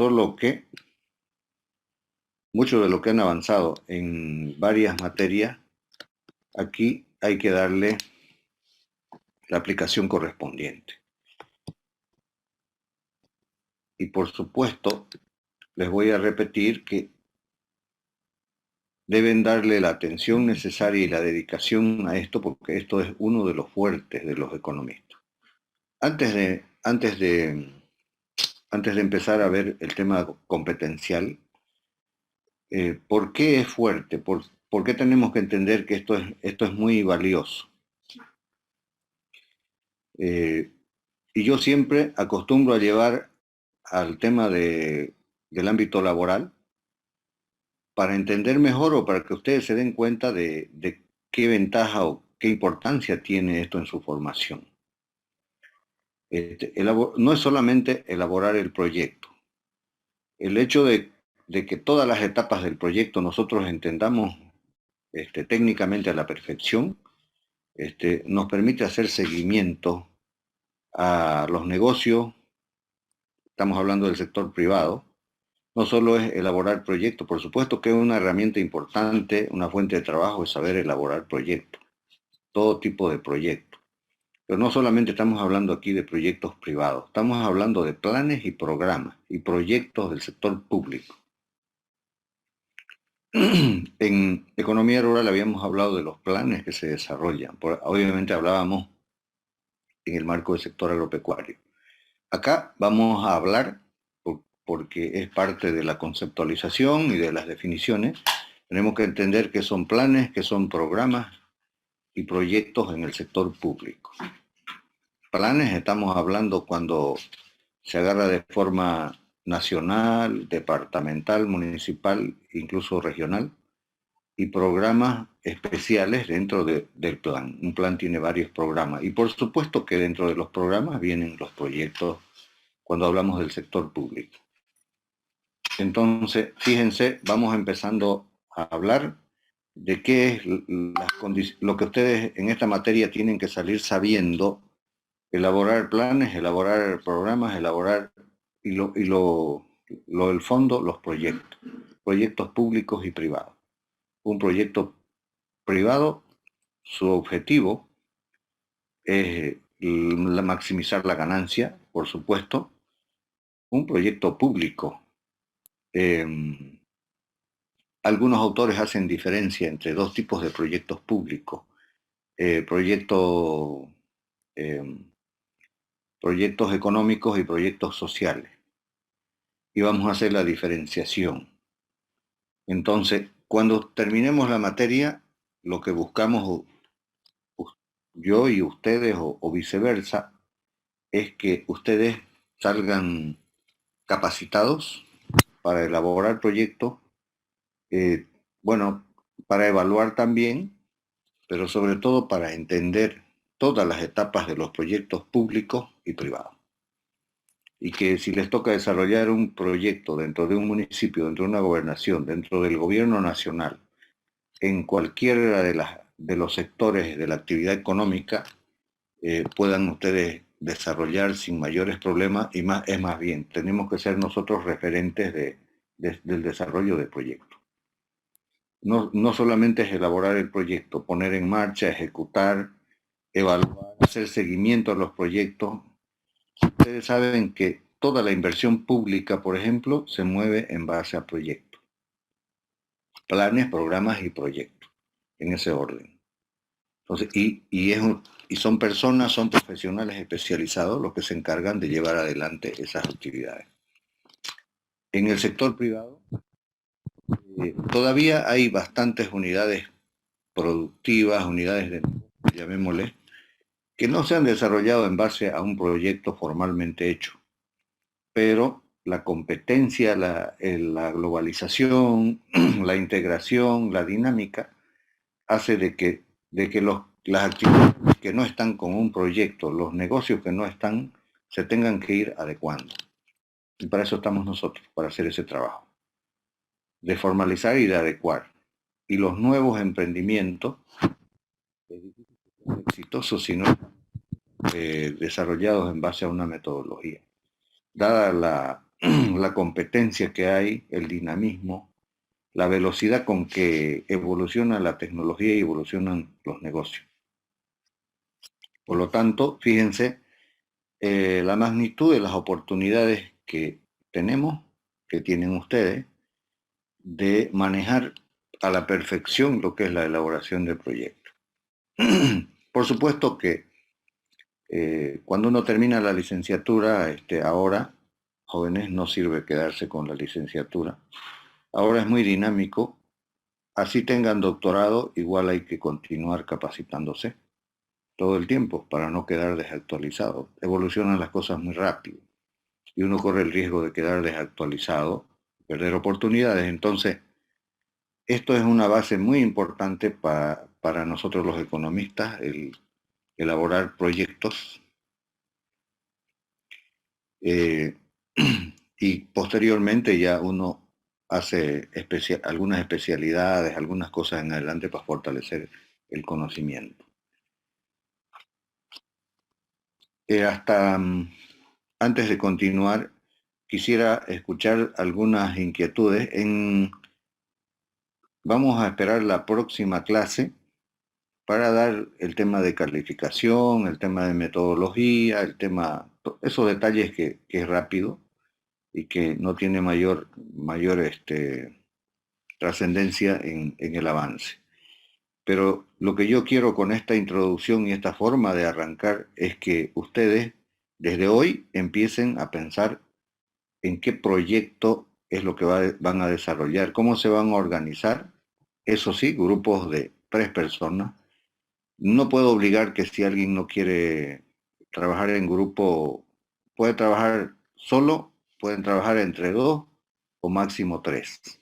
solo que mucho de lo que han avanzado en varias materias, aquí hay que darle la aplicación correspondiente. Y por supuesto, les voy a repetir que deben darle la atención necesaria y la dedicación a esto, porque esto es uno de los fuertes de los economistas. Antes de empezar a ver el tema competencial, ¿por qué es fuerte? ¿Por qué tenemos que entender que esto es muy valioso? Y yo siempre acostumbro a llevar al tema del ámbito laboral para entender mejor o para que ustedes se den cuenta de qué ventaja o qué importancia tiene esto en su formación. No es solamente elaborar el proyecto. El hecho de que todas las etapas del proyecto nosotros entendamos técnicamente a la perfección, nos permite hacer seguimiento a los negocios. Estamos hablando del sector privado. No solo es elaborar proyectos, por supuesto que es una herramienta importante, una fuente de trabajo es saber elaborar proyectos, todo tipo de proyectos. Pero no solamente estamos hablando aquí de proyectos privados, estamos hablando de planes y programas y proyectos del sector público. En economía rural habíamos hablado de los planes que se desarrollan, obviamente hablábamos en el marco del sector agropecuario. Acá vamos a hablar, porque es parte de la conceptualización y de las definiciones, tenemos que entender qué son planes, qué son programas y proyectos en el sector público. Planes estamos hablando cuando se agarra de forma nacional, departamental, municipal, incluso regional, y programas especiales dentro del plan. Un plan tiene varios programas y por supuesto que dentro de los programas vienen los proyectos cuando hablamos del sector público. Entonces, fíjense, vamos empezando a hablar de qué es lo que ustedes en esta materia tienen que salir sabiendo: elaborar planes, elaborar programas, elaborar lo del fondo, los proyectos públicos y privados. Un proyecto privado, su objetivo es maximizar la ganancia, por supuesto. Un proyecto público, algunos autores hacen diferencia entre dos tipos de proyectos públicos. Proyectos económicos y proyectos sociales. Y vamos a hacer la diferenciación. Entonces, cuando terminemos la materia, lo que buscamos yo y ustedes o viceversa es que ustedes salgan capacitados para elaborar proyectos, bueno, para evaluar también, pero sobre todo para entender todas las etapas de los proyectos públicos y privados. Y que si les toca desarrollar un proyecto dentro de un municipio, dentro de una gobernación, dentro del gobierno nacional, en cualquiera de los sectores de la actividad económica, puedan ustedes desarrollar sin mayores problemas, y es más bien, tenemos que ser nosotros referentes del desarrollo del proyecto. No solamente es elaborar el proyecto, poner en marcha, ejecutar, evaluar, hacer seguimiento a los proyectos. Ustedes saben que toda la inversión pública, por ejemplo, se mueve en base a proyectos. Planes, programas y proyectos, en ese orden. Entonces, y son personas, son profesionales especializados los que se encargan de llevar adelante esas actividades. En el sector privado, todavía hay bastantes unidades productivas, unidades de negocio, llamémosle, que no se han desarrollado en base a un proyecto formalmente hecho. Pero la competencia, la globalización, la integración, la dinámica, hace de que las actividades que no están con un proyecto, los negocios que no están, se tengan que ir adecuando. Y para eso estamos nosotros, para hacer ese trabajo, de formalizar y de adecuar. Y los nuevos emprendimientos, exitosos si no desarrollados en base a una metodología. Dada la competencia que hay, el dinamismo, la velocidad con que evoluciona la tecnología y evolucionan los negocios. Por lo tanto, fíjense la magnitud de las oportunidades que tenemos, que tienen ustedes, de manejar a la perfección lo que es la elaboración del proyecto. Por supuesto que cuando uno termina la licenciatura, ahora, jóvenes, no sirve quedarse con la licenciatura. Ahora es muy dinámico. Así tengan doctorado, igual hay que continuar capacitándose todo el tiempo para no quedar desactualizado. Evolucionan las cosas muy rápido y uno corre el riesgo de quedar desactualizado, perder oportunidades. Entonces, esto es una base muy importante para nosotros los economistas, el elaborar proyectos eh, y posteriormente ya uno hace algunas especialidades, algunas cosas en adelante para fortalecer el conocimiento. Hasta antes de continuar, quisiera escuchar algunas inquietudes. Vamos a esperar la próxima clase para dar el tema de calificación, el tema de metodología, esos detalles que es rápido y que no tiene mayor trascendencia en el avance. Pero lo que yo quiero con esta introducción y esta forma de arrancar es que ustedes desde hoy empiecen a pensar en qué proyecto es lo que van a desarrollar, cómo se van a organizar. Eso sí, grupos de 3 personas. No puedo obligar que si alguien no quiere trabajar en grupo, puede trabajar solo, pueden trabajar entre 2 o máximo 3.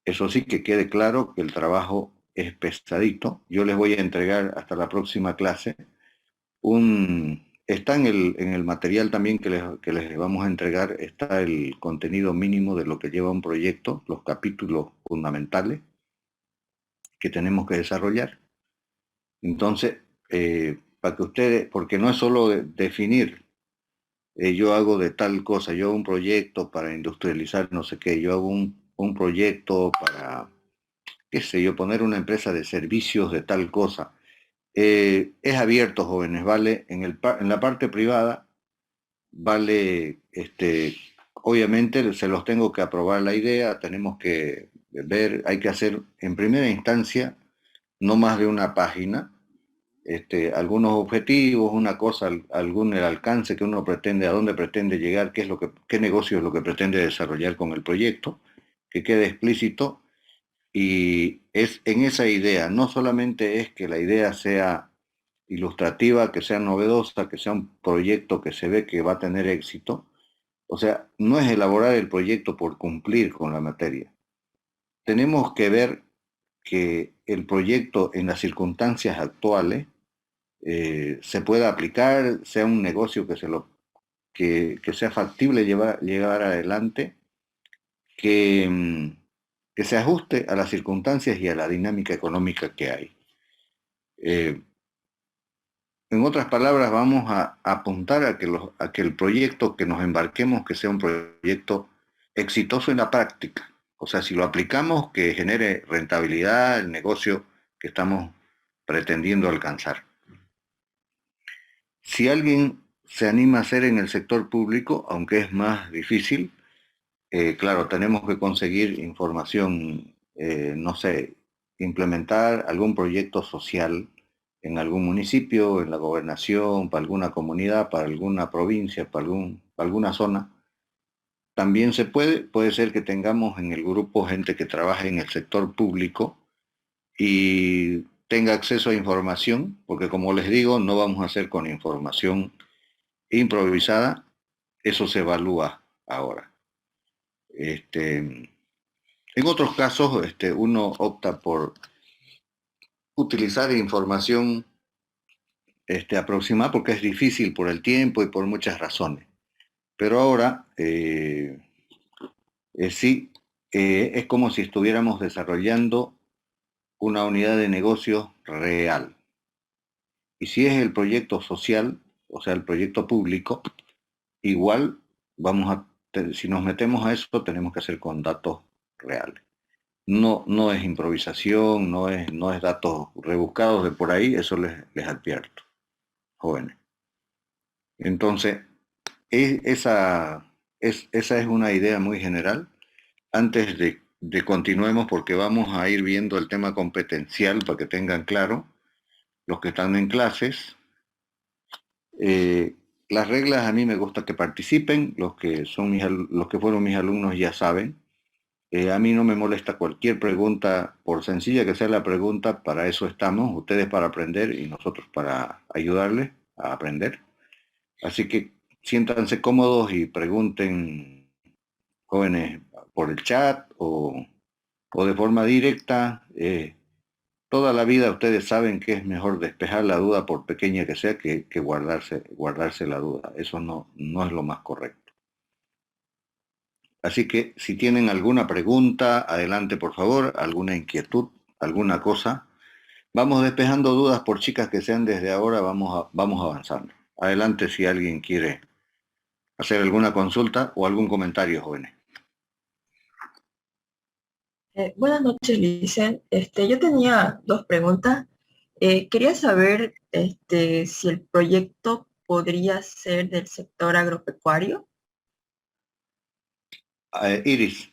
Eso sí, que quede claro que el trabajo es pesadito. Yo les voy a entregar hasta la próxima clase está en el material también que les vamos a entregar, está el contenido mínimo de lo que lleva un proyecto, los capítulos fundamentales que tenemos que desarrollar. Entonces, para que ustedes, porque no es solo definir, yo hago de tal cosa, yo hago un proyecto para industrializar no sé qué, yo hago un proyecto para, qué sé yo, poner una empresa de servicios de tal cosa. Es abierto, jóvenes, ¿vale? En la parte privada, vale, obviamente se los tengo que aprobar la idea, tenemos que ver, hay que hacer en primera instancia no más de una página, algunos objetivos, una cosa, el alcance que uno pretende, a dónde pretende llegar, qué negocio es lo que pretende desarrollar con el proyecto, que quede explícito. Y es en esa idea, no solamente es que la idea sea ilustrativa, que sea novedosa, que sea un proyecto que se ve que va a tener éxito. O sea, no es elaborar el proyecto por cumplir con la materia. Tenemos que ver que el proyecto en las circunstancias actuales se pueda aplicar, sea un negocio que sea factible llevar adelante, que, que se ajuste a las circunstancias y a la dinámica económica que hay. En otras palabras, vamos a apuntar a que el proyecto que nos embarquemos, que sea un proyecto exitoso en la práctica. O sea, si lo aplicamos, que genere rentabilidad el negocio que estamos pretendiendo alcanzar. Si alguien se anima a hacer en el sector público, aunque es más difícil, claro, tenemos que conseguir información, no sé, implementar algún proyecto social en algún municipio, en la gobernación, para alguna comunidad, para alguna provincia, para alguna zona. También puede ser que tengamos en el grupo gente que trabaje en el sector público y tenga acceso a información, porque como les digo, no vamos a hacer con información improvisada, eso se evalúa ahora. En otros casos, uno opta por utilizar información aproximada porque es difícil por el tiempo y por muchas razones. Pero ahora sí, es como si estuviéramos desarrollando una unidad de negocio real. Y si es el proyecto social, o sea, el proyecto público, igual vamos a si nos metemos a eso, tenemos que hacer con datos reales. No es improvisación, no es datos rebuscados de por ahí, eso les advierto, jóvenes. Entonces, esa es una idea muy general. Antes de continuemos, porque vamos a ir viendo el tema competencial para que tengan claro los que están en clases. Las reglas a mí me gusta que participen, los que fueron mis alumnos ya saben. A mí no me molesta cualquier pregunta, por sencilla que sea la pregunta, para eso estamos, ustedes para aprender y nosotros para ayudarles a aprender. Así que siéntanse cómodos y pregunten, jóvenes, por el chat o de forma directa. Toda la vida ustedes saben que es mejor despejar la duda, por pequeña que sea, que guardarse la duda. Eso no es lo más correcto. Así que si tienen alguna pregunta, adelante por favor, alguna inquietud, alguna cosa. Vamos despejando dudas por chicas que sean desde ahora, vamos avanzando. Adelante si alguien quiere hacer alguna consulta o algún comentario, jóvenes. Buenas noches, Licen. Yo tenía dos preguntas. Quería saber si el proyecto podría ser del sector agropecuario. Iris,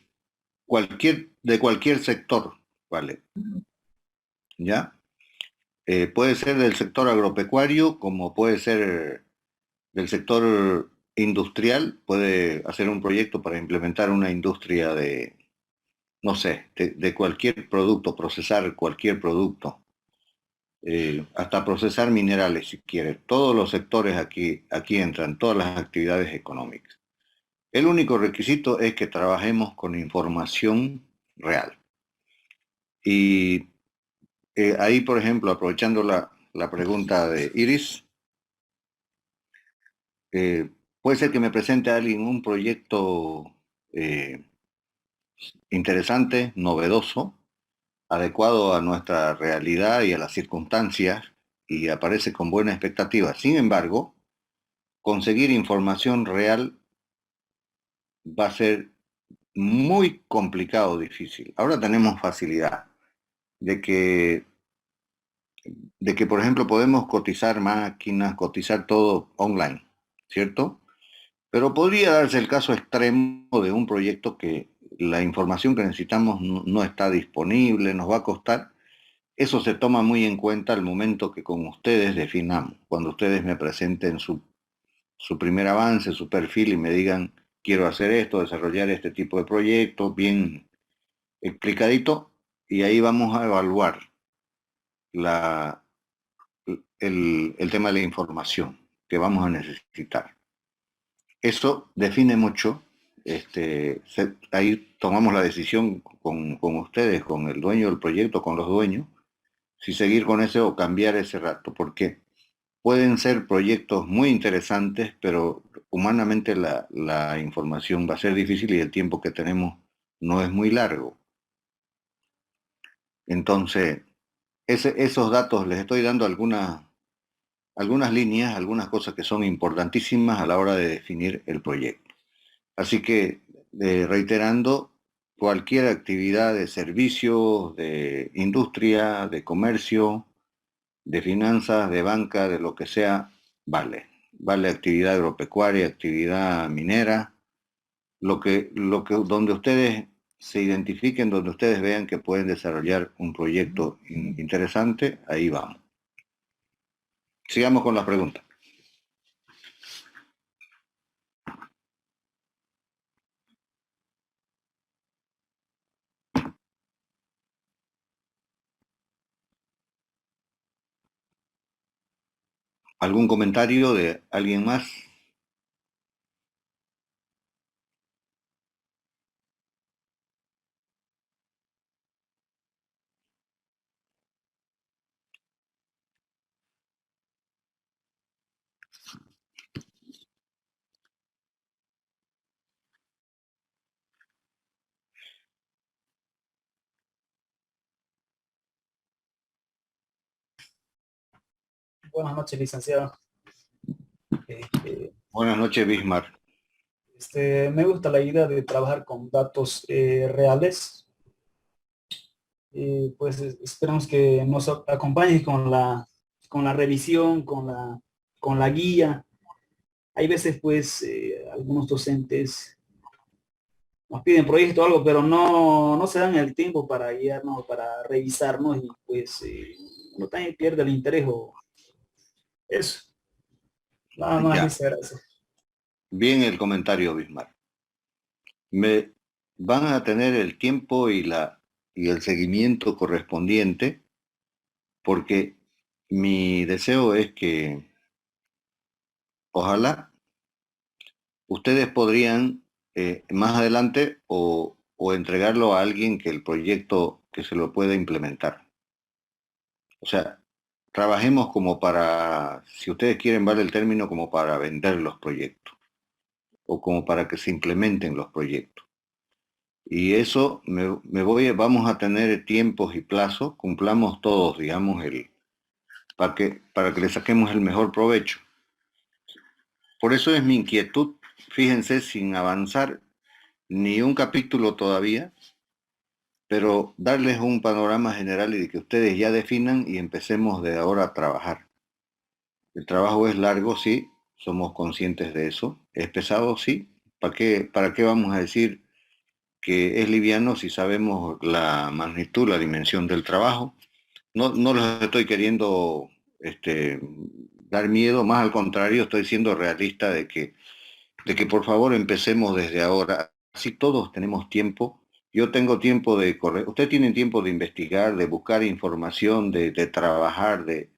de cualquier sector, ¿vale? ¿Ya? Puede ser del sector agropecuario, como puede ser del sector industrial, puede hacer un proyecto para implementar una industria de, no sé, de cualquier producto, procesar cualquier producto, hasta procesar minerales si quiere. Todos los sectores aquí entran, todas las actividades económicas. El único requisito es que trabajemos con información real. Y ahí, por ejemplo, aprovechando la pregunta de Iris, puede ser que me presente a alguien un proyecto eh, interesante, novedoso, adecuado a nuestra realidad y a las circunstancias, y aparece con buena expectativa. Sin embargo, conseguir información real va a ser muy complicado, difícil. Ahora tenemos facilidad de que, por ejemplo, podemos cotizar máquinas, cotizar todo online, ¿cierto? Pero podría darse el caso extremo de un proyecto que la información que necesitamos no está disponible, nos va a costar. Eso se toma muy en cuenta al momento que con ustedes definamos, cuando ustedes me presenten su primer avance, su perfil y me digan, quiero hacer esto, desarrollar este tipo de proyecto, bien explicadito, y ahí vamos a evaluar la, el tema de la información que vamos a necesitar. Eso define mucho. Ahí tomamos la decisión con ustedes, con el dueño del proyecto, con los dueños, si seguir con ese o cambiar ese rato, porque pueden ser proyectos muy interesantes, pero humanamente la información va a ser difícil y el tiempo que tenemos no es muy largo. Entonces, esos datos les estoy dando algunas líneas, algunas cosas que son importantísimas a la hora de definir el proyecto. Así que, reiterando, cualquier actividad de servicios, de industria, de comercio, de finanzas, de banca, de lo que sea, vale. Vale actividad agropecuaria, actividad minera, donde ustedes se identifiquen, donde ustedes vean que pueden desarrollar un proyecto interesante, ahí vamos. Sigamos con las preguntas. ¿Algún comentario de alguien más? Buenas noches, licenciado. Buenas noches, Bismar. Me gusta la idea de trabajar con datos reales. Pues esperamos que nos acompañe con la revisión, con la guía. Hay veces, pues, algunos docentes nos piden proyecto o algo, pero no se dan el tiempo para guiarnos, para revisarnos y pues uno también pierde el interés o eso. Nada más, Ya, dice, gracias. bien el comentario, Bismarck. Me van a tener el tiempo y el seguimiento correspondiente porque mi deseo es que ojalá ustedes podrían más adelante o entregarlo a alguien que el proyecto que se lo pueda implementar. O sea, trabajemos como para, si ustedes quieren, vale el término, como para vender los proyectos o como para que se implementen los proyectos. Y eso vamos a tener tiempos y plazos, cumplamos todos, digamos, para que le saquemos el mejor provecho. Por eso es mi inquietud, fíjense, sin avanzar ni un capítulo todavía, pero darles un panorama general y de que ustedes ya definan y empecemos de ahora a trabajar. El trabajo es largo, sí, somos conscientes de eso. Es pesado, sí. ¿Para qué vamos a decir que es liviano si sabemos la magnitud, la dimensión del trabajo? No les estoy queriendo dar miedo, más al contrario, estoy siendo realista de que por favor empecemos desde ahora. Así todos tenemos tiempo. Yo tengo tiempo de correr, usted tiene tiempo de investigar, de buscar información, de trabajar, de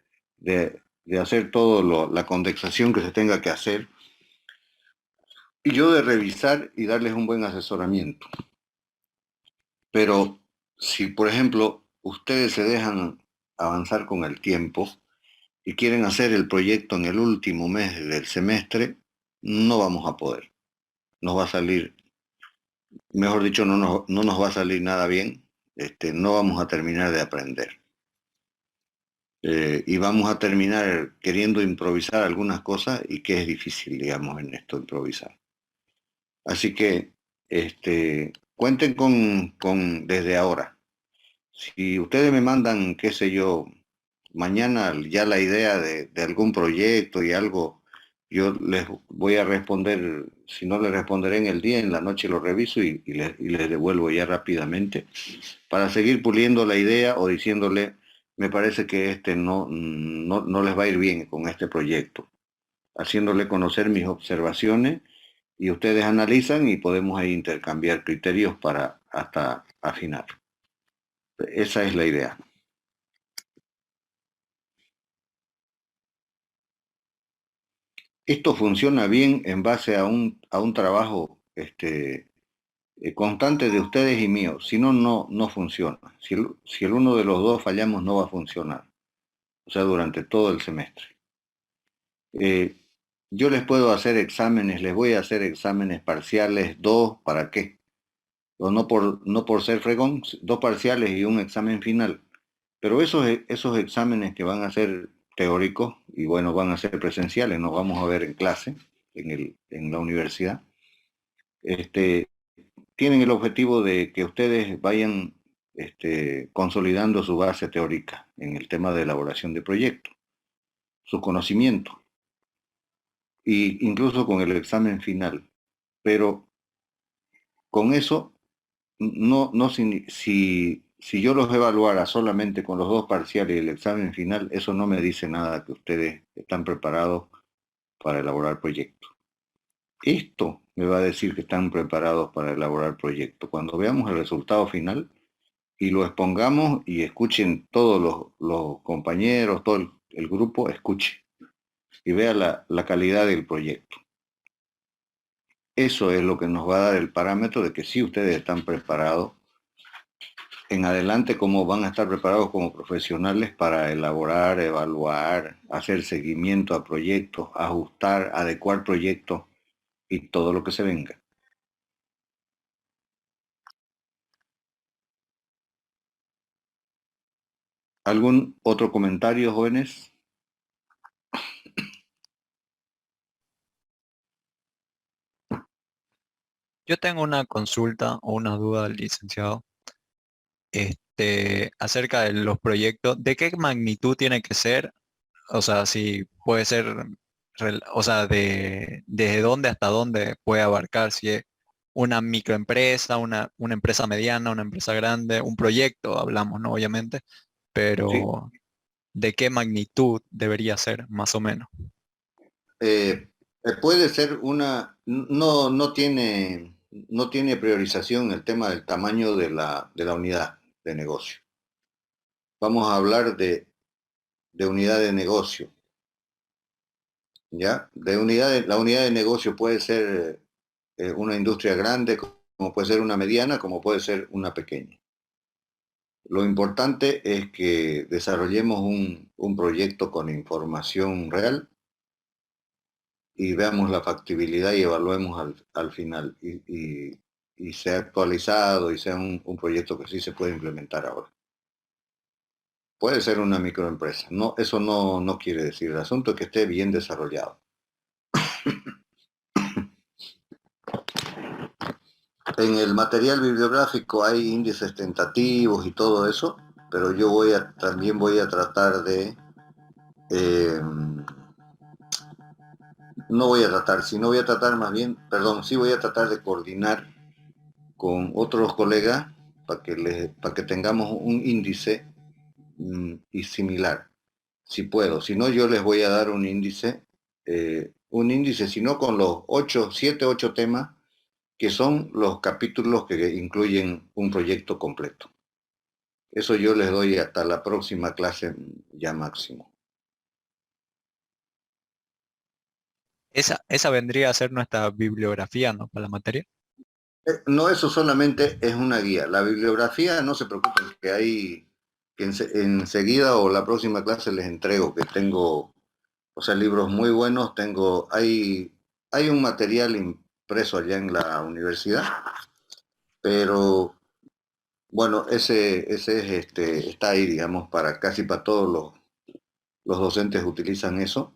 hacer todo la condensación que se tenga que hacer, y yo de revisar y darles un buen asesoramiento. Pero si, por ejemplo, ustedes se dejan avanzar con el tiempo y quieren hacer el proyecto en el último mes del semestre, no vamos a poder. Nos va a salir, mejor dicho, no nos va a salir nada bien. No vamos a terminar de aprender. Y vamos a terminar queriendo improvisar algunas cosas y que es difícil, digamos, en esto improvisar. Así que cuenten desde ahora. Si ustedes me mandan, qué sé yo, mañana ya la idea de algún proyecto y algo, yo les voy a responder, si no les responderé en el día, en la noche lo reviso y les devuelvo ya rápidamente para seguir puliendo la idea o diciéndole, me parece que no les va a ir bien con este proyecto, haciéndole conocer mis observaciones y ustedes analizan y podemos ahí intercambiar criterios para hasta afinar. Esa es la idea. Esto funciona bien en base a un trabajo constante de ustedes y mío. Si no, no funciona. Si el uno de los dos fallamos, no va a funcionar. O sea, durante todo el semestre. Eh, yo les puedo hacer exámenes, les voy a hacer exámenes parciales, dos, ¿para qué? O no por ser fregón, dos parciales y un examen final. Pero esos exámenes que van a ser teóricos y bueno, van a ser presenciales, nos vamos a ver en clase, en la universidad, tienen el objetivo de que ustedes vayan consolidando su base teórica en el tema de elaboración de proyectos, su conocimiento, e incluso con el examen final. Pero con eso, no si yo los evaluara solamente con los dos parciales y el examen final, eso no me dice nada que ustedes están preparados para elaborar proyectos. Esto me va a decir que están preparados para elaborar proyectos. Cuando veamos el resultado final y lo expongamos y escuchen todos los compañeros, todo el grupo, escuche y vea la calidad del proyecto. Eso es lo que nos va a dar el parámetro de que sí ustedes están preparados en adelante, cómo van a estar preparados como profesionales para elaborar, evaluar, hacer seguimiento a proyectos, ajustar, adecuar proyectos y todo lo que se venga. ¿Algún otro comentario, jóvenes? Yo tengo una consulta o una duda, licenciado, acerca de los proyectos. ¿De qué magnitud tiene que ser? O sea, si puede ser, o sea, desde dónde hasta dónde puede abarcar, si es una microempresa, una empresa mediana, una empresa grande, un proyecto, hablamos, ¿no? Obviamente, Sí. pero ¿de qué magnitud debería ser, más o menos? Puede ser no tiene priorización el tema del tamaño de la unidad de negocio. Vamos a hablar de unidad de negocio, ¿ya? La unidad de negocio puede ser una industria grande, como puede ser una mediana, como puede ser una pequeña. Lo importante es que desarrollemos un proyecto con información real y veamos la factibilidad y evaluemos al final y sea actualizado y sea un proyecto que sí se puede implementar ahora. Puede ser una microempresa, no, eso no quiere decir, el asunto es que esté bien desarrollado. En el material bibliográfico hay índices tentativos y todo eso, pero yo también voy a tratar eh, no voy a tratar, sino voy a tratar más bien, perdón, sí voy a tratar de coordinar con otros colegas para que tengamos un índice y similar, si puedo. Si no, yo les voy a dar un índice, si no con los 8 temas, que son los capítulos que incluyen un proyecto completo. Eso yo les doy hasta la próxima clase ya máximo. Esa vendría a ser nuestra bibliografía, ¿no? Para la materia. No, eso solamente es una guía. La bibliografía, no se preocupen, que enseguida o la próxima clase les entrego, que tengo, o sea, libros muy buenos, hay un material impreso allá en la universidad, pero bueno, está ahí, digamos, casi para todos los docentes utilizan eso.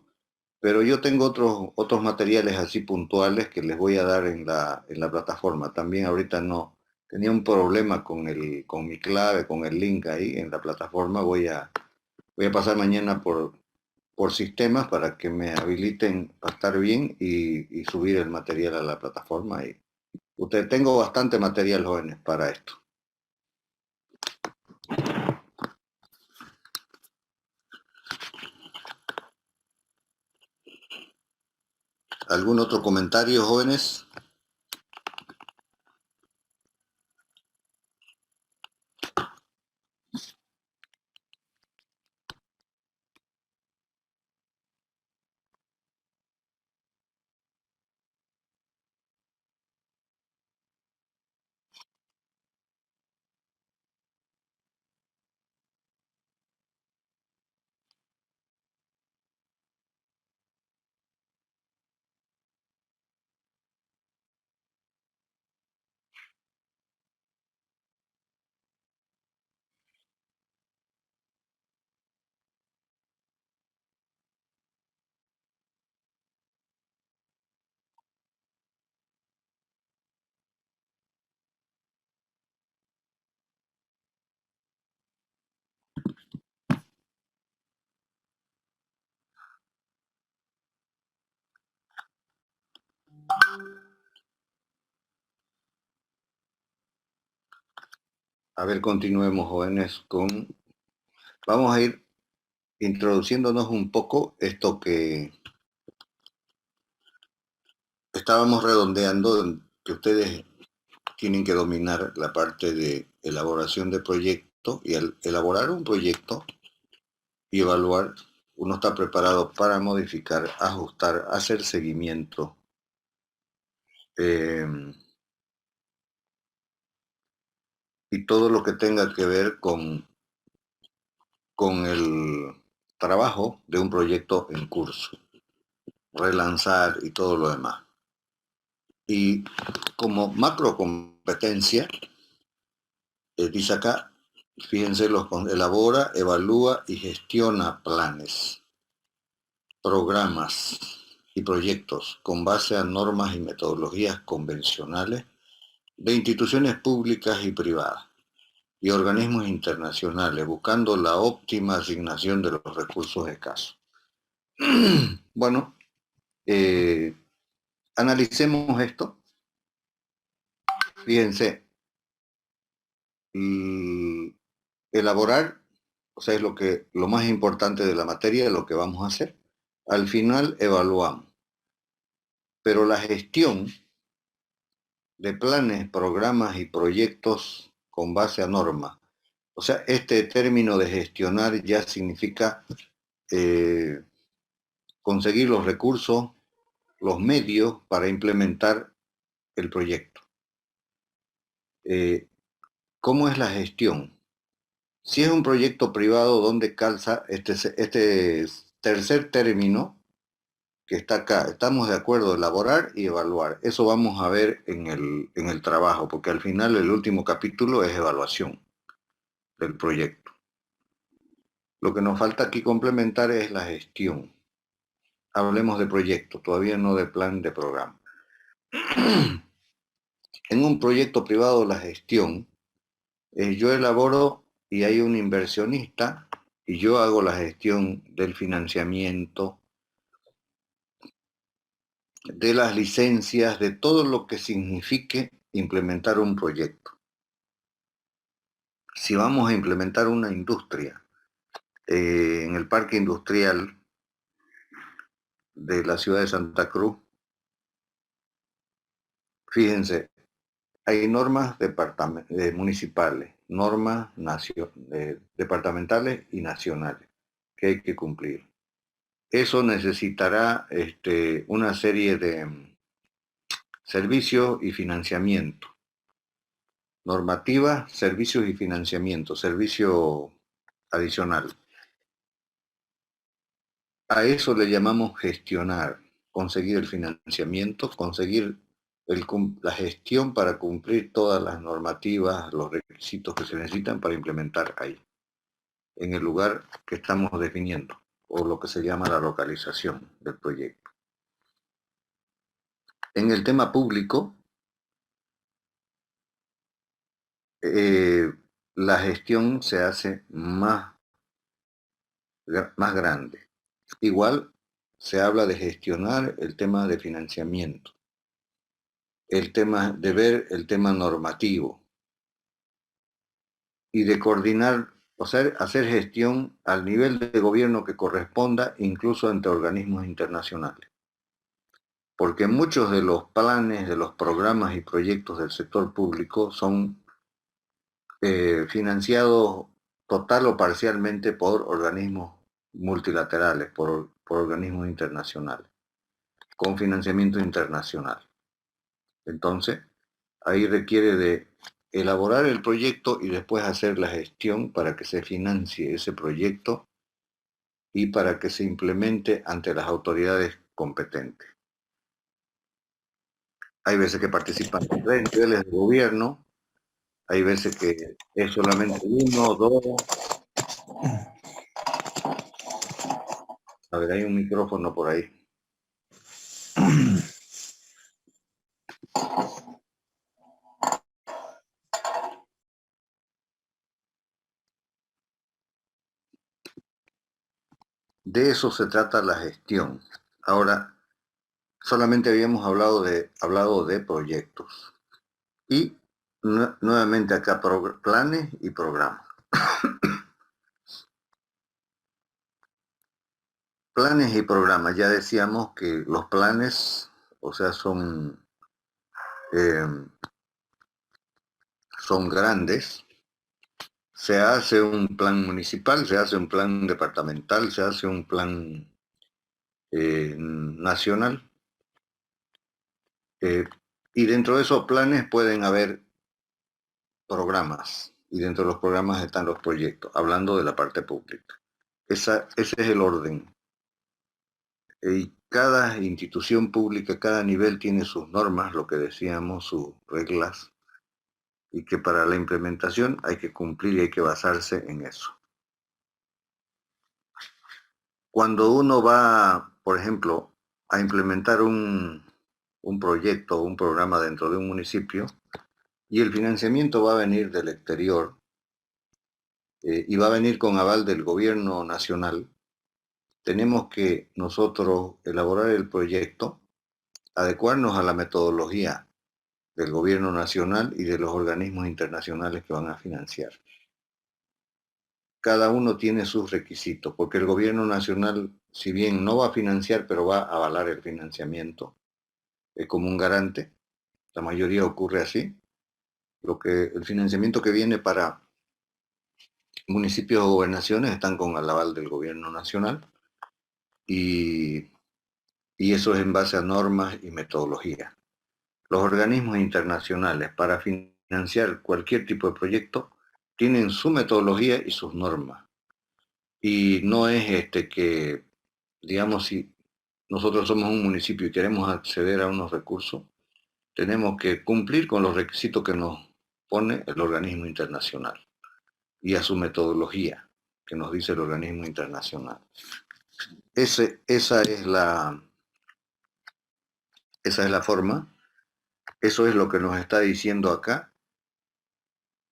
Pero yo tengo otros materiales así puntuales que les voy a dar en la plataforma. También ahorita no, tenía un problema con mi clave, con el link ahí en la plataforma. Voy a pasar mañana por sistemas para que me habiliten a estar bien y subir el material a la plataforma. Tengo bastante material, jóvenes, para esto. ¿Algún otro comentario, jóvenes? A ver, continuemos, jóvenes, vamos a ir introduciéndonos un poco esto que estábamos redondeando, que ustedes tienen que dominar la parte de elaboración de proyecto y al elaborar un proyecto y evaluar, uno está preparado para modificar, ajustar, hacer seguimiento. Y todo lo que tenga que ver con el trabajo de un proyecto en curso, relanzar y todo lo demás. Y como macro competencia, dice acá, fíjense, elabora, evalúa y gestiona planes, programas y proyectos con base a normas y metodologías convencionales de instituciones públicas y privadas y organismos internacionales, buscando la óptima asignación de los recursos escasos. Bueno, analicemos esto. Fíjense, elaborar, o sea, es lo más importante de la materia, lo que vamos a hacer. Al final evaluamos. Pero la gestión de planes, programas y proyectos con base a normas, o sea, este término de gestionar ya significa conseguir los recursos, los medios para implementar el proyecto. ¿Cómo es la gestión? Si es un proyecto privado, ¿dónde calza este tercer término que está acá? Estamos de acuerdo, elaborar y evaluar. Eso vamos a ver en el trabajo, porque al final el último capítulo es evaluación del proyecto. Lo que nos falta aquí complementar es la gestión. Hablemos de proyecto, todavía no de plan de programa. En un proyecto privado, la gestión, yo elaboro y hay un inversionista y yo hago la gestión del financiamiento, de las licencias, de todo lo que signifique implementar un proyecto. Si vamos a implementar una industria en el parque industrial de la ciudad de Santa Cruz, fíjense, hay normas municipales, normas departamentales y nacionales que hay que cumplir. Eso necesitará una serie de servicios y financiamiento. Normativa, servicios y financiamiento, servicio adicional. A eso le llamamos gestionar, conseguir el financiamiento, conseguir la gestión para cumplir todas las normativas, los requisitos que se necesitan para implementar ahí, en el lugar que estamos definiendo, o lo que se llama la localización del proyecto. En el tema público, la gestión se hace más grande. Igual se habla de gestionar el tema de financiamiento, el tema de ver el tema normativo y de coordinar, o sea, hacer gestión al nivel de gobierno que corresponda, incluso ante organismos internacionales. Porque muchos de los planes, de los programas y proyectos del sector público son financiados total o parcialmente por organismos multilaterales, por organismos internacionales, con financiamiento internacional. Entonces, ahí requiere de elaborar el proyecto y después hacer la gestión para que se financie ese proyecto y para que se implemente ante las autoridades competentes. Hay veces que participan 3 niveles de gobierno, hay veces que es solamente 1 o 2. A ver, hay un micrófono por ahí. De eso se trata la gestión. Ahora, solamente habíamos hablado de proyectos. Y nuevamente acá planes y programas. Planes y programas. Ya decíamos que los planes, o sea, son grandes. Se hace un plan municipal, se hace un plan departamental, se hace un plan nacional. Y dentro de esos planes pueden haber programas. Y dentro de los programas están los proyectos, hablando de la parte pública. Ese es el orden. Y cada institución pública, cada nivel tiene sus normas, lo que decíamos, sus reglas, y que para la implementación hay que cumplir y hay que basarse en eso. Cuando uno va, por ejemplo, a implementar un proyecto o un programa dentro de un municipio, Y el financiamiento va a venir del exterior y va a venir con aval del gobierno nacional. Tenemos que nosotros elaborar el proyecto, adecuarnos a la metodología del gobierno nacional y de los organismos internacionales que van a financiar. Cada uno tiene sus requisitos, porque el gobierno nacional, si bien no va a financiar, pero va a avalar el financiamiento, es como un garante. La mayoría ocurre así. El financiamiento que viene para municipios o gobernaciones están con el aval del gobierno nacional y, y eso es en base a normas y metodología. Los organismos internacionales para financiar cualquier tipo de proyecto tienen su metodología y sus normas. Y no es que, digamos, si nosotros somos un municipio y queremos acceder a unos recursos, tenemos que cumplir con los requisitos que nos pone el organismo internacional y a su metodología que nos dice el organismo internacional. Esa es la forma, eso es lo que nos está diciendo acá,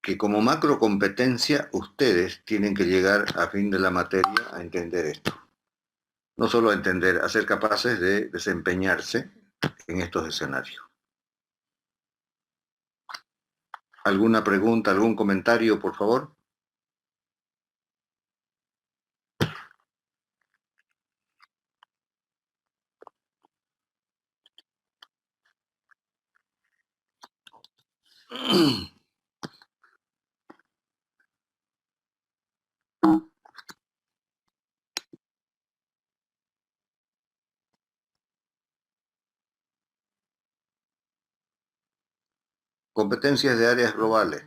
que como macro competencia ustedes tienen que llegar a fin de la materia a entender esto. No solo a entender, a ser capaces de desempeñarse en estos escenarios. ¿Alguna pregunta, algún comentario, por favor? Competencias de áreas globales.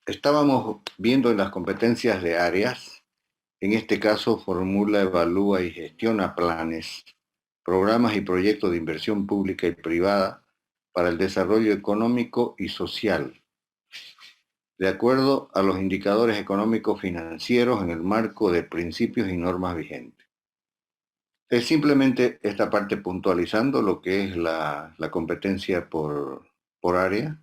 Estábamos viendo en las competencias de áreas, en este caso formula, evalúa y gestiona planes, programas y proyectos de inversión pública y privada para el desarrollo económico y social, de acuerdo a los indicadores económicos financieros en el marco de principios y normas vigentes. Es simplemente esta parte puntualizando lo que es la competencia por por área,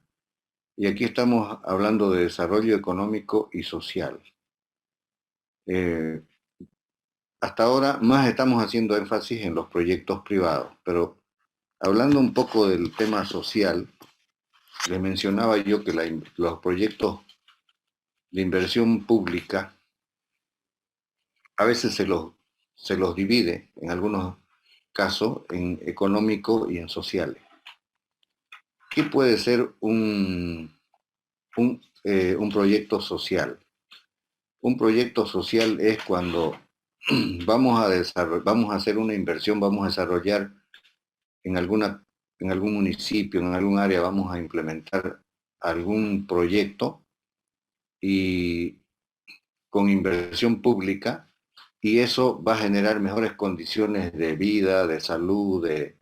y aquí estamos hablando de desarrollo económico y social. Hasta ahora más estamos haciendo énfasis en los proyectos privados, pero hablando un poco del tema social, les mencionaba yo que los proyectos de inversión pública a veces se los divide, en algunos casos, en económico y en sociales. ¿Qué puede ser un proyecto social? Un proyecto social es cuando vamos a hacer una inversión, vamos a desarrollar en algún municipio, en algún área, vamos a implementar algún proyecto y con inversión pública, y eso va a generar mejores condiciones de vida, de salud, de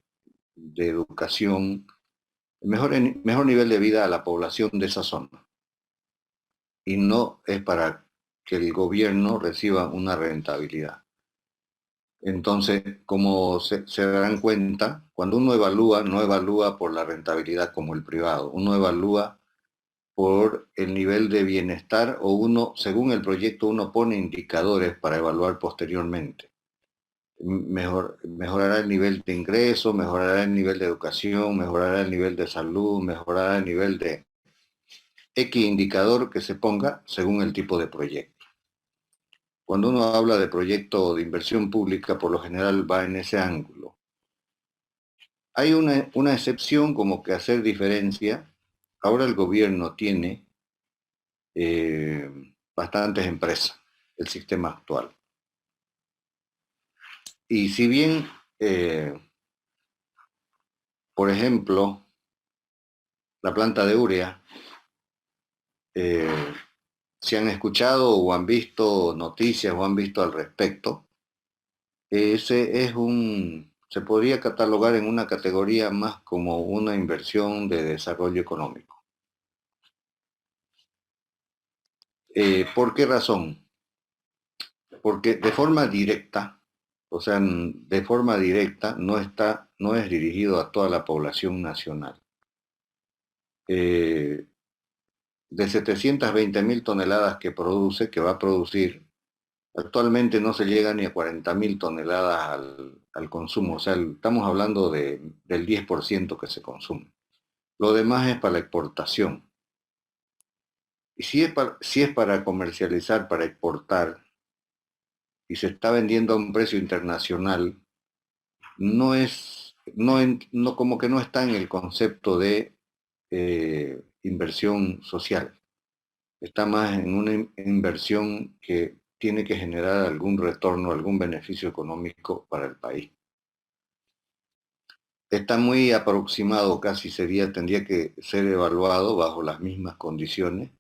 educación, mejor nivel de vida a la población de esa zona. Y no es para que el gobierno reciba una rentabilidad. Entonces, como se darán cuenta, cuando uno evalúa, no evalúa por la rentabilidad como el privado, uno evalúa por el nivel de bienestar, o uno, según el proyecto, uno pone indicadores para evaluar posteriormente. Mejorará el nivel de ingreso, mejorará el nivel de educación, mejorará el nivel de salud, mejorará el nivel de X indicador que se ponga según el tipo de proyecto. Cuando uno habla de proyecto de inversión pública, por lo general va en ese ángulo. Hay una excepción, como que hacer diferencia. Ahora el gobierno tiene bastantes empresas, el sistema actual. Y si bien, por ejemplo, la planta de urea, si han escuchado o han visto noticias o han visto al respecto, se podría catalogar en una categoría más como una inversión de desarrollo económico. ¿Por qué razón? Porque de forma directa, o sea, de forma directa no es dirigido a toda la población nacional. De 720.000 toneladas que produce, que va a producir, actualmente no se llega ni a 40.000 toneladas al consumo, o sea, estamos hablando del 10% que se consume. Lo demás es para la exportación. Y si es para comercializar, para exportar, y se está vendiendo a un precio internacional, como que no está en el concepto de inversión social. Está más en una inversión que tiene que generar algún retorno, algún beneficio económico para el país. Está muy aproximado, casi tendría que ser evaluado bajo las mismas condiciones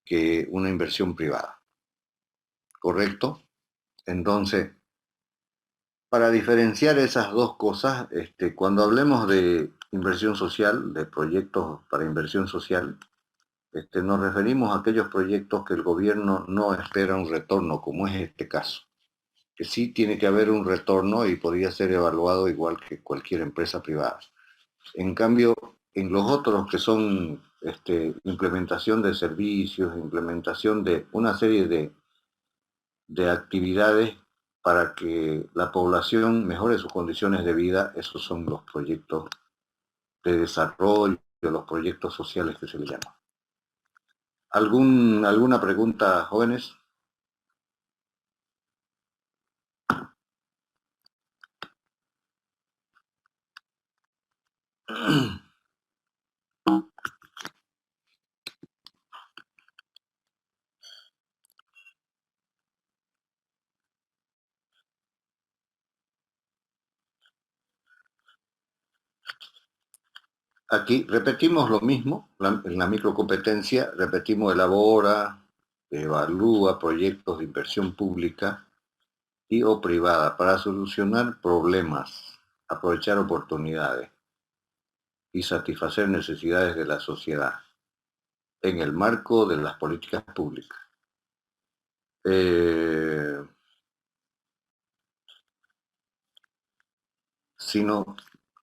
que una inversión privada. ¿Correcto? Entonces, para diferenciar esas dos cosas, cuando hablemos de inversión social, de proyectos para inversión social, nos referimos a aquellos proyectos que el gobierno no espera un retorno, como es este caso. Que sí tiene que haber un retorno y podría ser evaluado igual que cualquier empresa privada. En cambio, en los otros que son implementación de servicios, implementación de una serie de actividades para que la población mejore sus condiciones de vida, esos son los proyectos de desarrollo, los proyectos sociales que se le llaman. ¿Alguna pregunta, jóvenes? Aquí repetimos lo mismo, en la microcompetencia repetimos elabora, evalúa proyectos de inversión pública y o privada para solucionar problemas, aprovechar oportunidades y satisfacer necesidades de la sociedad en el marco de las políticas públicas.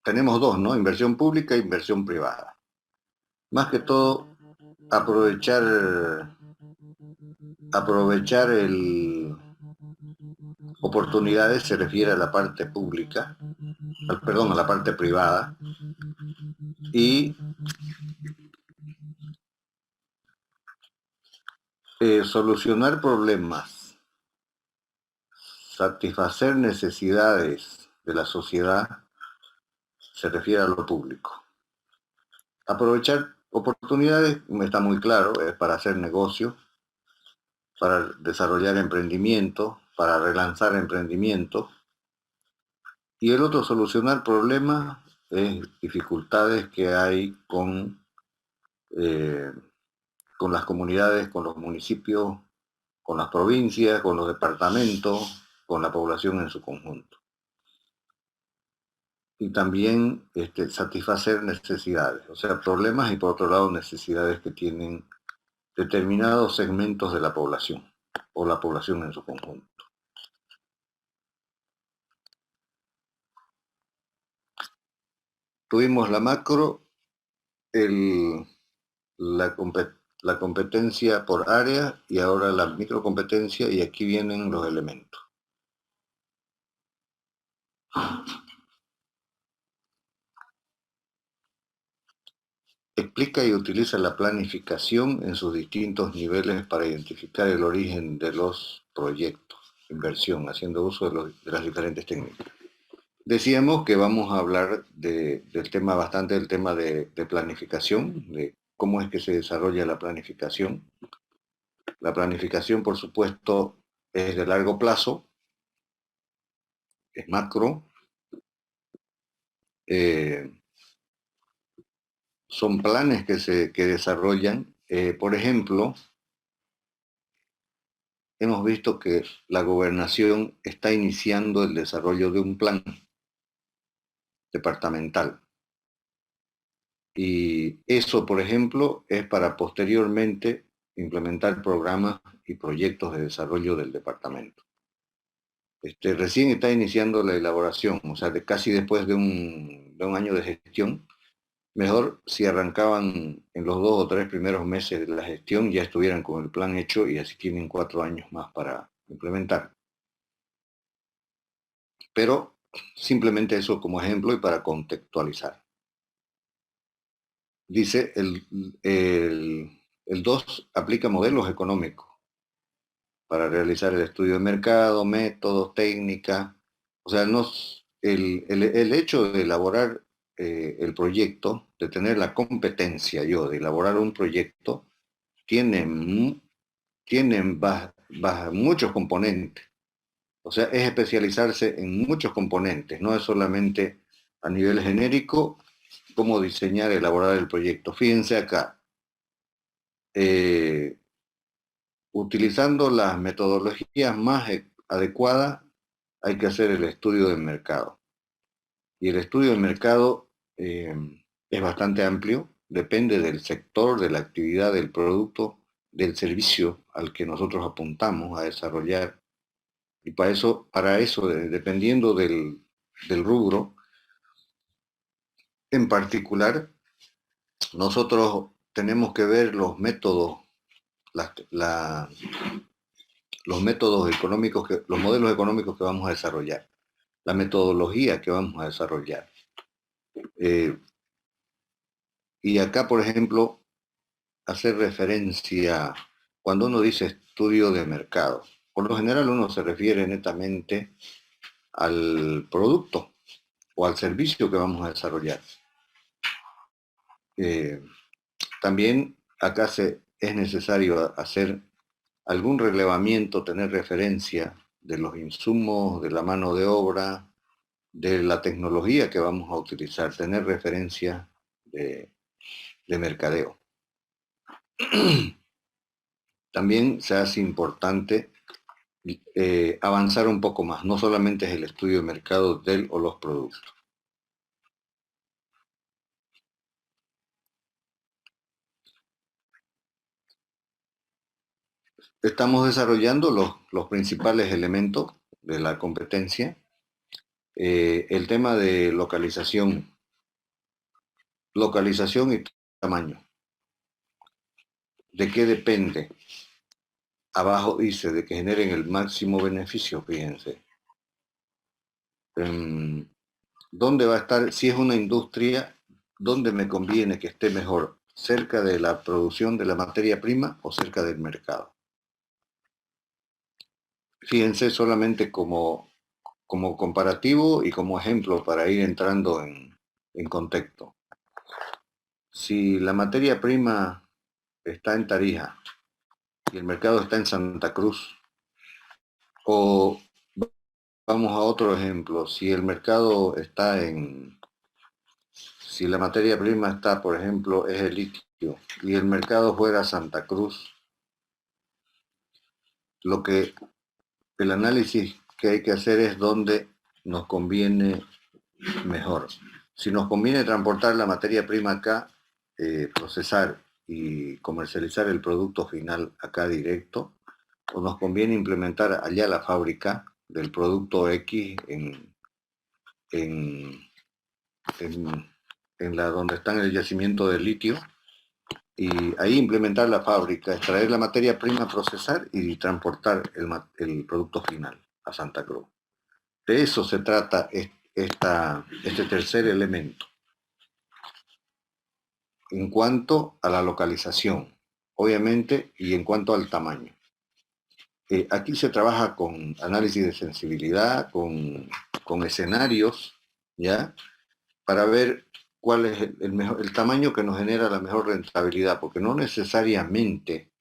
Tenemos dos, ¿no? Inversión pública e inversión privada. Más que todo, aprovechar oportunidades se refiere a la parte pública, perdón, a la parte privada, y solucionar problemas, satisfacer necesidades de la sociedad se refiere a lo público. Aprovechar oportunidades, está muy claro, es para hacer negocio, para desarrollar emprendimiento, para relanzar emprendimiento. Y el otro, solucionar problemas, es dificultades que hay con las comunidades, con los municipios, con las provincias, con los departamentos, con la población en su conjunto. Y también satisfacer necesidades, o sea, problemas y por otro lado necesidades que tienen determinados segmentos de la población o la población en su conjunto. Tuvimos la macro, la competencia por área y ahora la microcompetencia, y aquí vienen los elementos. Explica y utiliza la planificación en sus distintos niveles para identificar el origen de los proyectos, inversión, haciendo uso de las diferentes técnicas. Decíamos que vamos a hablar del tema de planificación, de cómo es que se desarrolla la planificación. La planificación, por supuesto, es de largo plazo, es macro, son planes que desarrollan. Por ejemplo, hemos visto que la gobernación está iniciando el desarrollo de un plan departamental. Y eso, por ejemplo, es para posteriormente implementar programas y proyectos de desarrollo del departamento. Recién está iniciando la elaboración, o sea, casi después de un año de gestión. Mejor si arrancaban en los 2 o 3 primeros meses de la gestión, ya estuvieran con el plan hecho y así tienen 4 años más para implementar. Pero simplemente eso como ejemplo y para contextualizar. Dice, el 2 aplica modelos económicos para realizar el estudio de mercado, métodos, técnica. O sea, el hecho de elaborar el proyecto, de tener la competencia de elaborar un proyecto, tiene muchos componentes. O sea, es especializarse en muchos componentes, no es solamente a nivel genérico cómo diseñar, elaborar el proyecto. Fíjense acá, utilizando las metodologías más adecuadas, hay que hacer el estudio del mercado. Y el estudio del mercado es bastante amplio, depende del sector, de la actividad, del producto, del servicio al que nosotros apuntamos a desarrollar. Y para eso dependiendo del rubro, en particular, nosotros tenemos que ver los métodos, los métodos económicos, los modelos económicos que vamos a desarrollar, la metodología que vamos a desarrollar. Y acá, por ejemplo, hacer referencia, cuando uno dice estudio de mercado, por lo general uno se refiere netamente al producto o al servicio que vamos a desarrollar. También acá es necesario hacer algún relevamiento, tener referencia de los insumos, de la mano de obra, de la tecnología que vamos a utilizar, tener referencia de mercadeo. También se hace importante avanzar un poco más, no solamente es el estudio de mercado del o los productos. Estamos desarrollando los principales elementos de la competencia. El tema de localización y tamaño. ¿De qué depende? Abajo dice de que generen el máximo beneficio, fíjense. ¿Dónde va a estar? Si es una industria, ¿dónde me conviene que esté mejor? ¿Cerca de la producción de la materia prima o cerca del mercado? Fíjense solamente como comparativo y como ejemplo para ir entrando en contexto. Si la materia prima está en Tarija y el mercado está en Santa Cruz, o vamos a otro ejemplo, si el mercado está si la materia prima está, por ejemplo, es el litio y el mercado fuera Santa Cruz, el análisis que hay que hacer es dónde nos conviene mejor. Si nos conviene transportar la materia prima acá, procesar y comercializar el producto final acá directo, o nos conviene implementar allá la fábrica del producto X en, donde está en el yacimiento de litio, y ahí implementar la fábrica, extraer la materia prima, procesar y transportar el producto final a Santa Cruz. De eso se trata este tercer elemento. En cuanto a la localización, obviamente, y en cuanto al tamaño. Aquí se trabaja con análisis de sensibilidad, con escenarios, ¿ya? Para ver cuál es el tamaño que nos genera la mejor rentabilidad, porque no necesariamente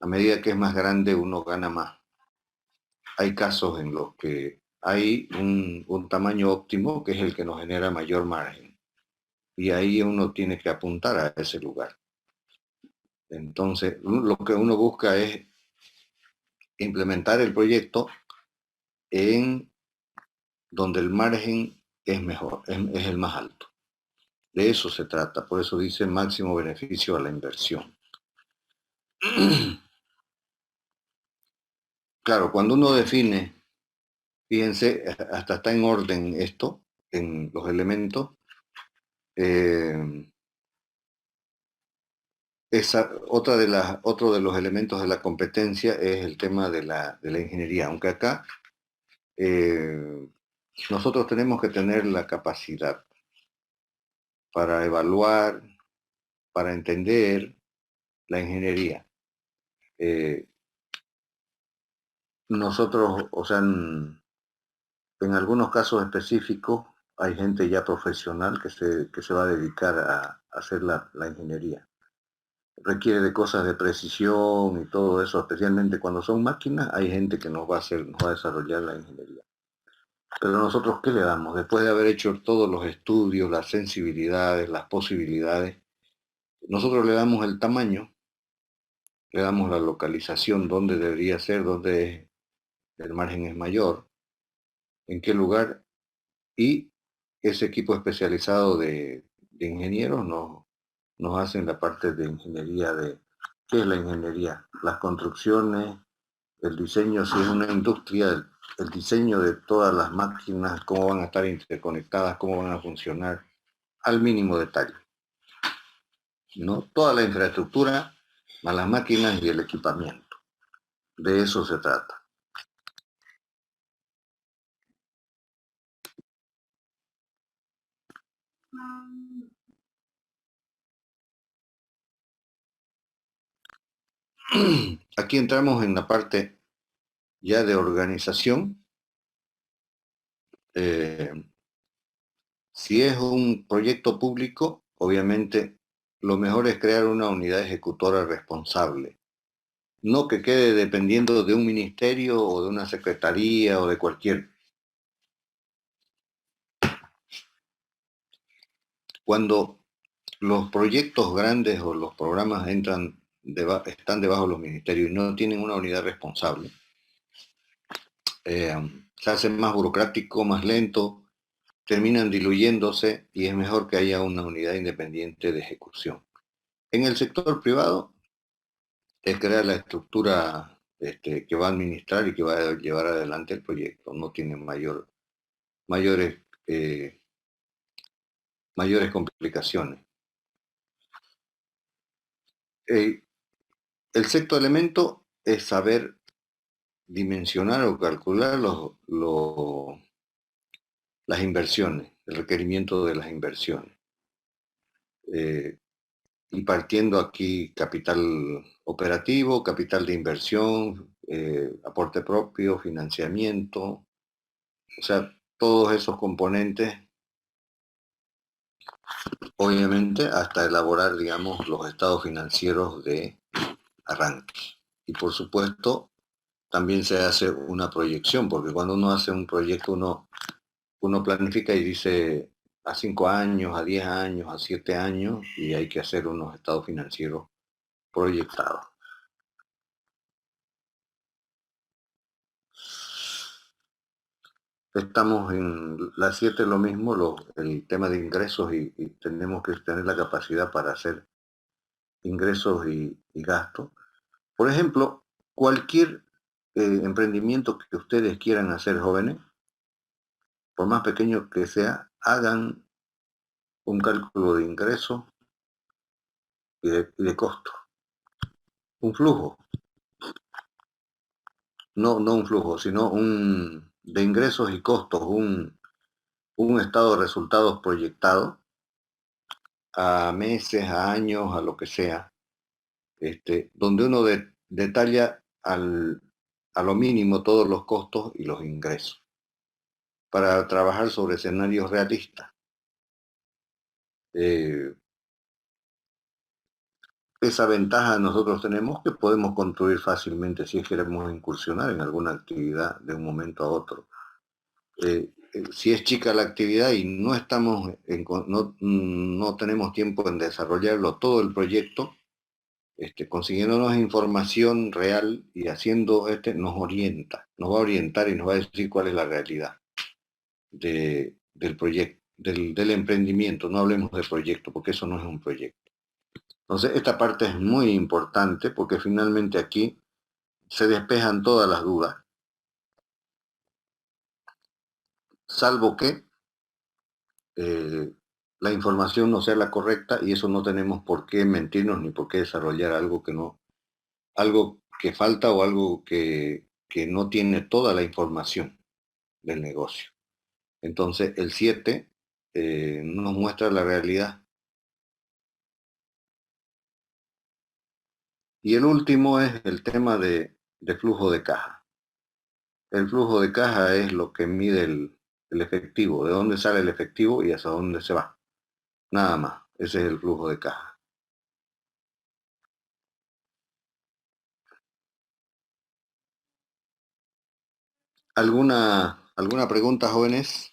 a medida que es más grande uno gana más. Hay casos en los que hay un tamaño óptimo que es el que nos genera mayor margen. Y ahí uno tiene que apuntar a ese lugar. Entonces, lo que uno busca es implementar el proyecto en donde el margen es mejor, es el más alto. De eso se trata, por eso dice máximo beneficio a la inversión. Claro, cuando uno define, fíjense, hasta está en orden esto, en los elementos. Otro de los elementos de la competencia es el tema de la ingeniería, aunque acá nosotros tenemos que tener la capacidad para evaluar, para entender la ingeniería. Nosotros, o sea, en algunos casos específicos hay gente ya profesional que se va a dedicar a hacer la ingeniería. Requiere de cosas de precisión y todo eso, especialmente cuando son máquinas, hay gente que nos va a desarrollar la ingeniería. Pero nosotros, ¿qué le damos? Después de haber hecho todos los estudios, las sensibilidades, las posibilidades, nosotros le damos el tamaño, le damos la localización, dónde debería ser, dónde el margen es mayor, en qué lugar, y ese equipo especializado de ingenieros nos hacen la parte de ingeniería ¿qué es la ingeniería? Las construcciones, el diseño, si es una industria, el diseño de todas las máquinas, cómo van a estar interconectadas, cómo van a funcionar, al mínimo detalle, ¿no? Toda la infraestructura, más las máquinas y el equipamiento. De eso se trata. Aquí entramos en la parte ya de organización. Si es un proyecto público, obviamente lo mejor es crear una unidad ejecutora responsable. No que quede dependiendo de un ministerio o de una secretaría o de cualquier. Cuando los proyectos grandes o los programas están debajo de los ministerios y no tienen una unidad responsable, se hace más burocrático, más lento, terminan diluyéndose y es mejor que haya una unidad independiente de ejecución. En el sector privado es crear la estructura que va a administrar y que va a llevar adelante el proyecto. No tiene mayores complicaciones. El sexto elemento es saber dimensionar o calcular las inversiones, el requerimiento de las inversiones. Y partiendo aquí capital operativo, capital de inversión, aporte propio, financiamiento, o sea, todos esos componentes, obviamente, hasta elaborar, digamos, los estados financieros de arranque. Y por supuesto, también se hace una proyección, porque cuando uno hace un proyecto, uno planifica y dice a 5 años, a 10 años, a 7 años, y hay que hacer unos estados financieros proyectados. Estamos en las 7 lo mismo, el tema de ingresos y tenemos que tener la capacidad para hacer ingresos y gastos. Por ejemplo, cualquier emprendimiento que ustedes quieran hacer, jóvenes, por más pequeño que sea, hagan un cálculo de ingresos y de costo. Un flujo, no un flujo, sino de ingresos y costos, un estado de resultados proyectado a meses, a años, a lo que sea, donde uno detalla a lo mínimo todos los costos y los ingresos para trabajar sobre escenarios realistas. Esa ventaja nosotros tenemos que podemos construir fácilmente si queremos incursionar en alguna actividad de un momento a otro. Si es chica la actividad y no tenemos tiempo en desarrollarlo todo el proyecto, consiguiéndonos información real y haciendo nos va a orientar y nos va a decir cuál es la realidad del proyecto, del emprendimiento. No hablemos de proyecto, porque eso no es un proyecto. Entonces, esta parte es muy importante porque finalmente aquí se despejan todas las dudas, salvo que la información no sea la correcta, y eso no tenemos por qué mentirnos ni por qué desarrollar algo que falta o algo que no tiene toda la información del negocio. Entonces, el 7 nos muestra la realidad. Y el último es el tema de flujo de caja. El flujo de caja es lo que mide el efectivo, de dónde sale el efectivo y hacia dónde se va. Nada más, ese es el flujo de caja. ¿Alguna pregunta, jóvenes?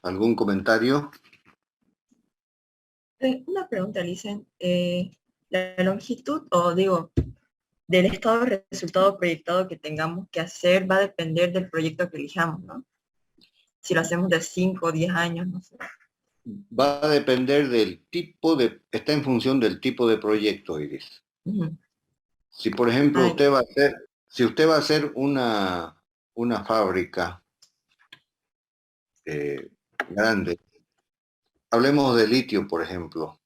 ¿Algún comentario? Una pregunta, Licen. La longitud, o digo, del estado de resultado proyectado que tengamos que hacer va a depender del proyecto que elijamos, ¿no? Si lo hacemos de 5 o 10 años, no sé. Va a depender está en función del tipo de proyecto, Iris. Ujú. Si, por ejemplo, Ay, si usted va a hacer una fábrica grande, hablemos de litio, por ejemplo.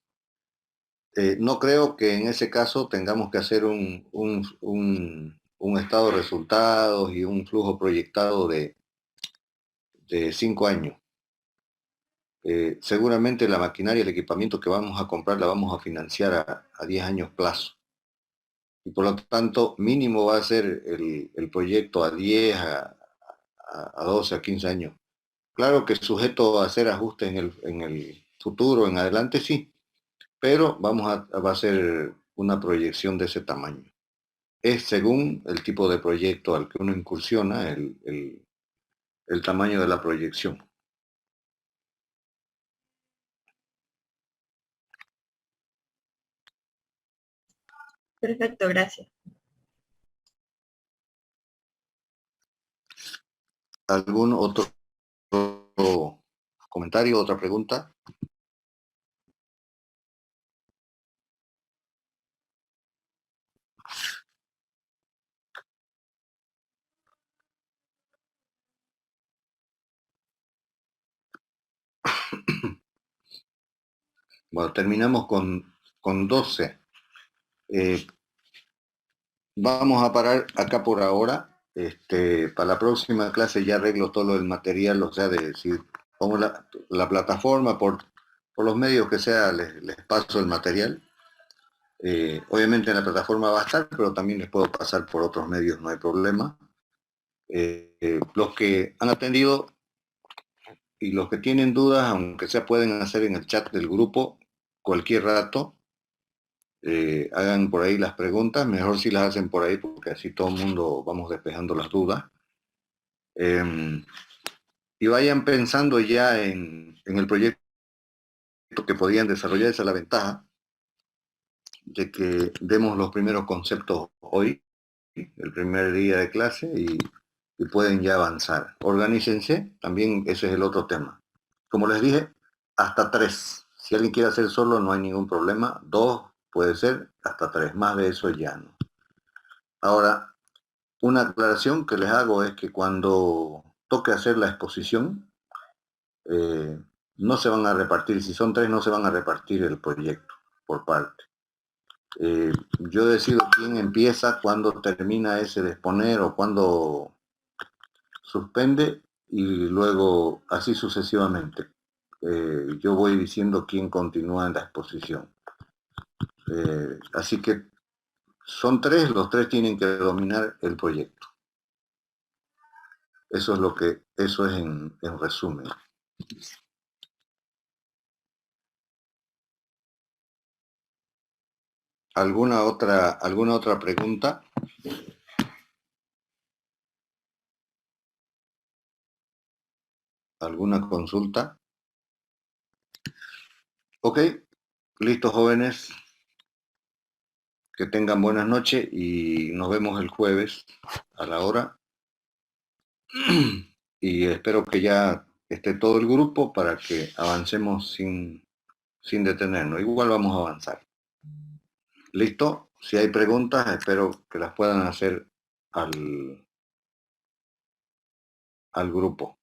No creo que en ese caso tengamos que hacer un estado de resultados y un flujo proyectado de 5 años. Seguramente la maquinaria y el equipamiento que vamos a comprar la vamos a financiar a 10 años plazo. Y por lo tanto, mínimo va a ser el proyecto a 10, a 12, a 15 años. Claro que sujeto a hacer ajustes en el futuro, en adelante, sí, pero va a ser una proyección de ese tamaño. Es según el tipo de proyecto al que uno incursiona, el tamaño de la proyección. perfecto, gracias. ¿Algún otro comentario, otra pregunta? Bueno, terminamos con 12. Vamos a parar acá por ahora. Para la próxima clase ya arreglo todo el material, o sea, de si pongo la plataforma, por los medios que sea, les paso el material. Obviamente en la plataforma va a estar, pero también les puedo pasar por otros medios, no hay problema. Los que han atendido y los que tienen dudas, aunque sea pueden hacer en el chat del grupo cualquier rato. Hagan por ahí las preguntas, mejor si las hacen por ahí porque así todo el mundo vamos despejando las dudas. Y vayan pensando ya en el proyecto que podían desarrollar. Esa es la ventaja de que demos los primeros conceptos hoy, el primer día de clase, y pueden ya avanzar. Organícense, también ese es el otro tema. Como les dije, hasta 3. Si alguien quiere hacer solo, no hay ningún problema. 2 puede ser, hasta 3. Más de eso ya no. Ahora, una aclaración que les hago es que cuando toque hacer la exposición, no se van a repartir, si son 3 no se van a repartir el proyecto por parte. Yo decido quién empieza, cuándo termina ese de exponer o cuándo suspende y luego así sucesivamente. Yo voy diciendo quién continúa en la exposición. Así que son 3, los 3 tienen que dominar el proyecto. Eso es en resumen. ¿Alguna otra pregunta? ¿Alguna consulta? Ok, listo jóvenes. Que tengan buenas noches y nos vemos el jueves a la hora. Y espero que ya esté todo el grupo para que avancemos sin detenernos. Igual vamos a avanzar. ¿Listo? Si hay preguntas, espero que las puedan hacer al grupo.